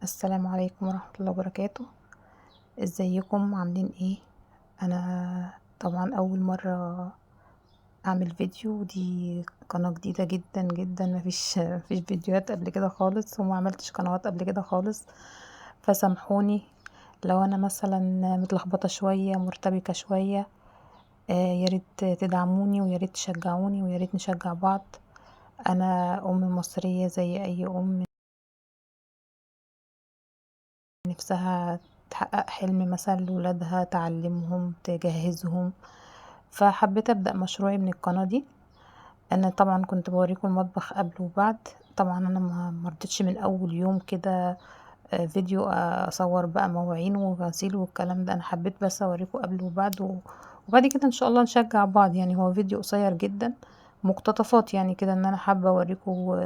السلام عليكم ورحمة الله وبركاته. ازيكم عاملين ايه؟ انا طبعا اول مرة اعمل فيديو، دي قناة جديدة جدا جدا، مفيش فيديوهات قبل كده خالص، وما عملتش قنوات قبل كده خالص، فسامحوني لو انا مثلا متلخبطة شوية مرتبكة شوية. ياريت تدعموني وياريت تشجعوني وياريت نشجع بعض. انا ام مصرية زي اي ام نفسها تحقق حلم مثلا لولادها، تعلمهم تجهزهم، فحبيت ابدأ مشروعي من القناة دي. انا طبعا كنت بوريكم المطبخ قبل وبعد. طبعا انا ما مرضتش من اول يوم كده فيديو اصور بقى مواعين وغسيل والكلام ده، انا حبيت بس اوريكم قبل وبعد وبعد كده ان شاء الله نشجع بعض. يعني هو فيديو قصير جدا، مقتطفات يعني كده، ان انا حابة اوريكم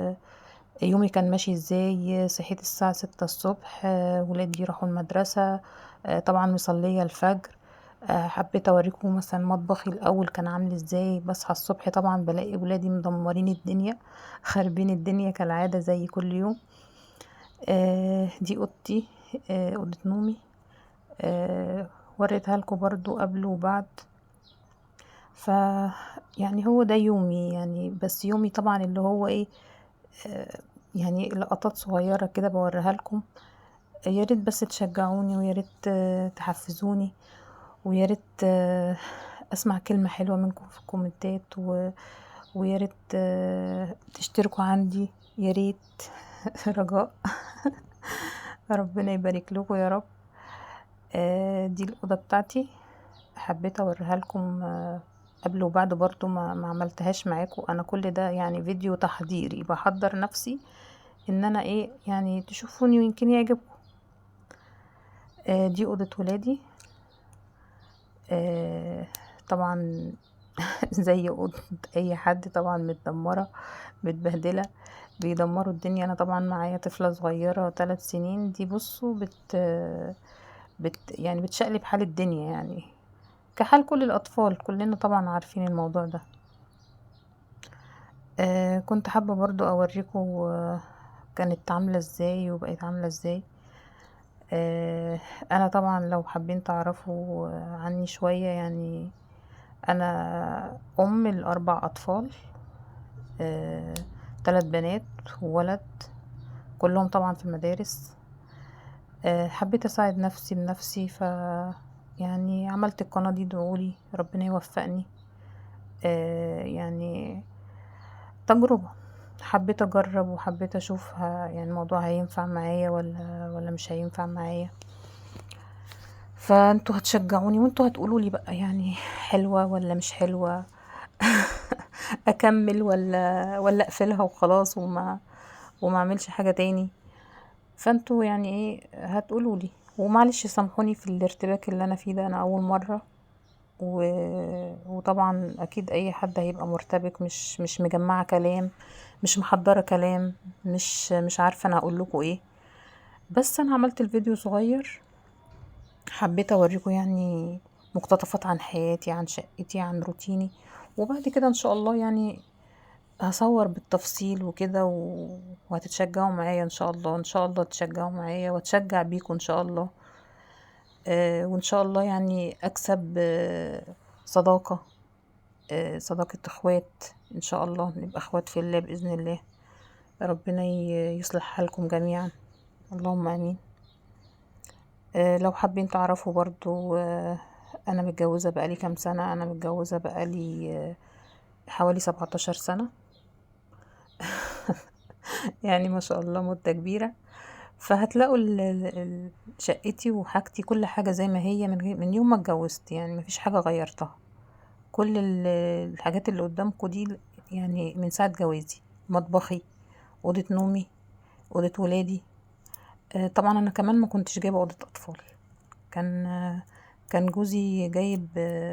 يومي كان ماشي ازاي. صحيت الساعة 6 الصبح، ولادي راحوا المدرسة، طبعا مصلية الفجر. حبيت اوريكم مثلا مطبخي الاول كان عامل ازاي. بصحى الصبح طبعا بلاقي ولادي مدمرين الدنيا خاربين الدنيا كالعادة زي كل يوم. دي اوضتي، اوضة نومي. آه، وريتها لكم برضو قبل وبعد. ف يعني هو ده يومي يعني، بس يومي طبعا اللي هو ايه، آه، يعني لقطات صغيرة كده بوريها لكم. يا ريت بس تشجعوني، ويا ريت تحفزوني، ويا ريت اسمع كلمة حلوة منكم في الكومنتات ويا ريت تشتركوا عندي، يا ريت. رجاء. ربنا يبارك لكم يا رب. دي الأوضة بتاعتي، حبيت اوريها لكم قبل وبعد. برضو ما عملتهاش معاكم انا، كل ده يعني فيديو تحضيري، بحضر نفسي ان انا ايه يعني تشوفوني ويمكن يعجبكم. دي اوضة ولادي. آه طبعا زي اوضة اي حد، طبعا متدمرة متبهدلة، بيدمروا الدنيا. انا طبعا معايا طفلة صغيرة 3 سنين، دي بصوا يعني بتشقلب حال الدنيا يعني، كحال كل الاطفال، كلنا طبعا عارفين الموضوع ده. كنت حابة برضو اوريكم كانت عاملة ازاي وبقت عاملة ازاي. آه انا طبعا لو حابين تعرفوا عني شوية يعني، انا ام ل4 اطفال، 3 بنات وولد، كلهم طبعا في المدارس. حبيت اساعد نفسي بنفسي، يعني عملت القناة دي. ادعولي ربنا يوفقني. يعني تجربة، حبيت اجرب وحبيت اشوف يعني الموضوع هينفع معايا ولا مش هينفع معايا. فانتوا هتشجعوني وانتوا هتقولوا لي بقى يعني حلوة ولا مش حلوة. اكمل ولا اقفلها وخلاص وما اعملش حاجة تاني. فانتوا يعني ايه هتقولوا لي. ومعلش سامحوني في الارتباك اللي انا فيه ده، انا اول مرة و... وطبعا اكيد اي حد هيبقى مرتبك، مش مجمعة كلام، مش محضرة كلام، مش عارفة انا هقول لكم ايه. بس انا عملت الفيديو صغير، حبيت اوريكم يعني مقتطفات عن حياتي، عن شقتي، عن روتيني. وبعد كده ان شاء الله يعني هصور بالتفصيل وكده وهتتشجعوا معايا ان شاء الله، ان شاء الله تشجعوا معايا واتشجع بيكم ان شاء الله. وان شاء الله يعني اكسب صداقة، صداقة اخوات، ان شاء الله نبقى اخوات في الله باذن الله. ربنا يصلح حالكم جميعا، اللهم امين. لو حابين تعرفوا برضو، انا متجوزة بقالي كام سنة. انا متجوزة بقالي حوالي 17 سنة. يعني ما شاء الله مدة كبيرة. فهتلاقوا شقتي وحاجتي كل حاجة زي ما هي من يوم ما اتجوزت، يعني مفيش حاجة غيرتها. كل الحاجات اللي قدامكم دي يعني من ساعة جوازي. مطبخي، أوضة نومي، أوضة ولادي. طبعا أنا كمان ما كنتش جايبة أوضة أطفال. كان كان جوزي جايب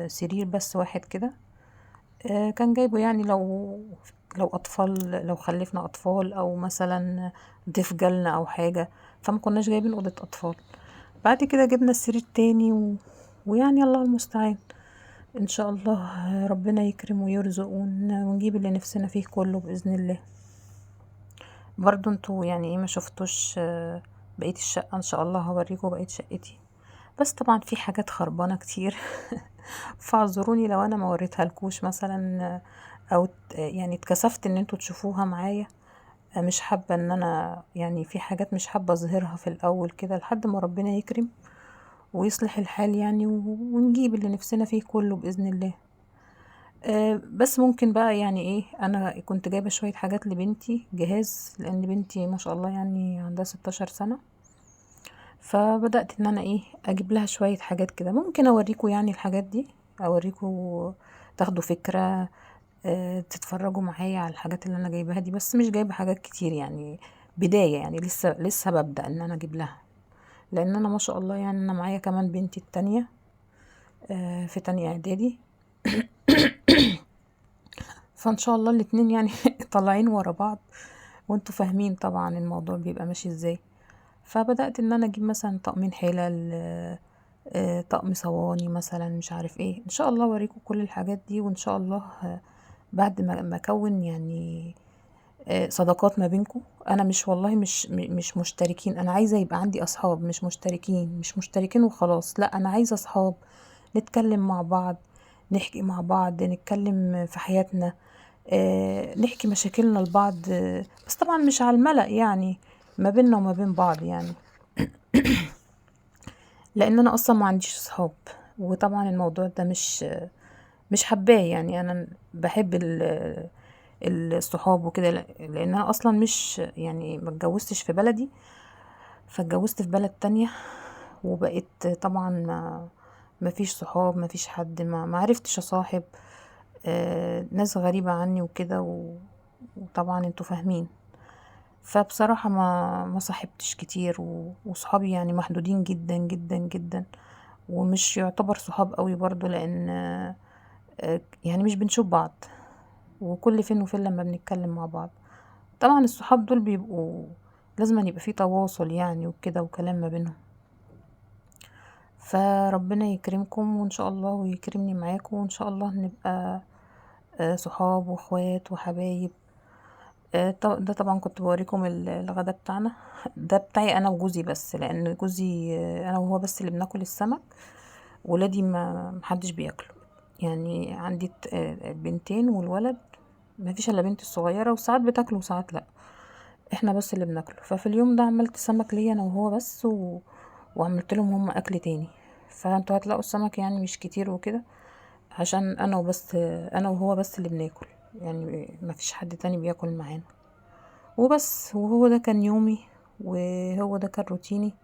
سرير بس واحد كده. كان جايبه يعني لو أطفال، لو خلفنا أطفال أو مثلا ضيف جالنا أو حاجة، فما كناش جايبين أوضة أطفال. بعد كده جبنا السرير تاني ويعني الله المستعان. ان شاء الله ربنا يكرم ويرزق ونجيب اللي نفسنا فيه كله باذن الله. برضو انتوا يعني ايه ما شفتوش بقية الشقة ان شاء الله هوريكم بقية شقتي. بس طبعا في حاجات خربانة كتير فاعذروني لو انا ما وريتها لكوش مثلا، او يعني اتكسفت ان انتوا تشوفوها معايا. مش حابة ان انا يعني في حاجات مش حابة اظهرها في الاول كده لحد ما ربنا يكرم ويصلح الحال يعني، ونجيب اللي نفسنا فيه كله بإذن الله. بس ممكن بقى يعني ايه، انا كنت جايبة شوية حاجات لبنتي جهاز، لان بنتي ما شاء الله يعني عندها 16 سنة. فبدأت ان انا ايه اجيب لها شوية حاجات كده، ممكن اوريكم يعني الحاجات دي، اوريكم تاخدوا فكرة، تتفرجوا معايا على الحاجات اللي انا جايباها دي. بس مش جايبة حاجات كتير يعني، بداية يعني، لسه ببدأ ان انا اجيب لها، لان انا ما شاء الله يعني انا معايا كمان بنتي التانية في تانية اعدادي. فان شاء الله الاتنين يعني طالعين ورا بعض، وانتوا فاهمين طبعا الموضوع بيبقى ماشي ازاي. فبدأت ان انا اجيب مثلا طقمين حلل، طقم صواني مثلا، مش عارف ايه. ان شاء الله اوريكم كل الحاجات دي، وان شاء الله بعد ما اكون يعني صداقات ما بينكم. انا مش والله مش مشتركين، انا عايزه يبقى عندي اصحاب، مش مشتركين، مش مشتركين وخلاص، لا انا عايزه اصحاب نتكلم مع بعض، نحكي مع بعض، نتكلم في حياتنا، نحكي مشاكلنا لبعض، بس طبعا مش على الملأ يعني، ما بيننا وما بين بعض يعني. لان انا اصلا ما عنديش صحاب، وطبعا الموضوع ده مش حباه يعني. انا بحب الصحاب وكده، لان انا اصلا مش يعني ما اتجوزتش في بلدي، فاتجوزت في بلد تانية، وبقيت طبعا ما فيش صحاب، ما فيش حد، ما عرفتش اصاحب ناس غريبة عني وكده وطبعا انتوا فاهمين. فبصراحة ما صاحبتش كتير، وصحابي يعني محدودين جدا جدا جدا، ومش يعتبر صحاب قوي برضو، لان يعني مش بنشوف بعض، وكل فين وفين لما بنتكلم مع بعض. طبعا الصحاب دول بيبقوا لازم يبقى فيه تواصل يعني وكده وكلام ما بينهم. فربنا يكرمكم وان شاء الله، ويكرمني معاكم، وان شاء الله نبقى صحاب واخوات وحبايب. ده طبعا كنت بوريكم الغدا بتاعنا. ده بتاعي انا وجوزي بس، لان جوزي انا وهو بس اللي بناكل السمك، ولادي ما محدش بياكله. يعني عندي بنتين والولد، ما فيش الا بنتي الصغيره، وساعات بتاكله وساعات لا، احنا بس اللي بناكله. ففي اليوم ده عملت سمك ليا انا وهو بس، وعملت لهم هم اكل تاني. فانتوا هتلاقوا السمك يعني مش كتير وكده، عشان انا وبس، انا وهو بس اللي بناكل، يعني ما فيش حد تاني بياكل معانا وبس. وهو ده كان يومي، وهو ده كان روتيني.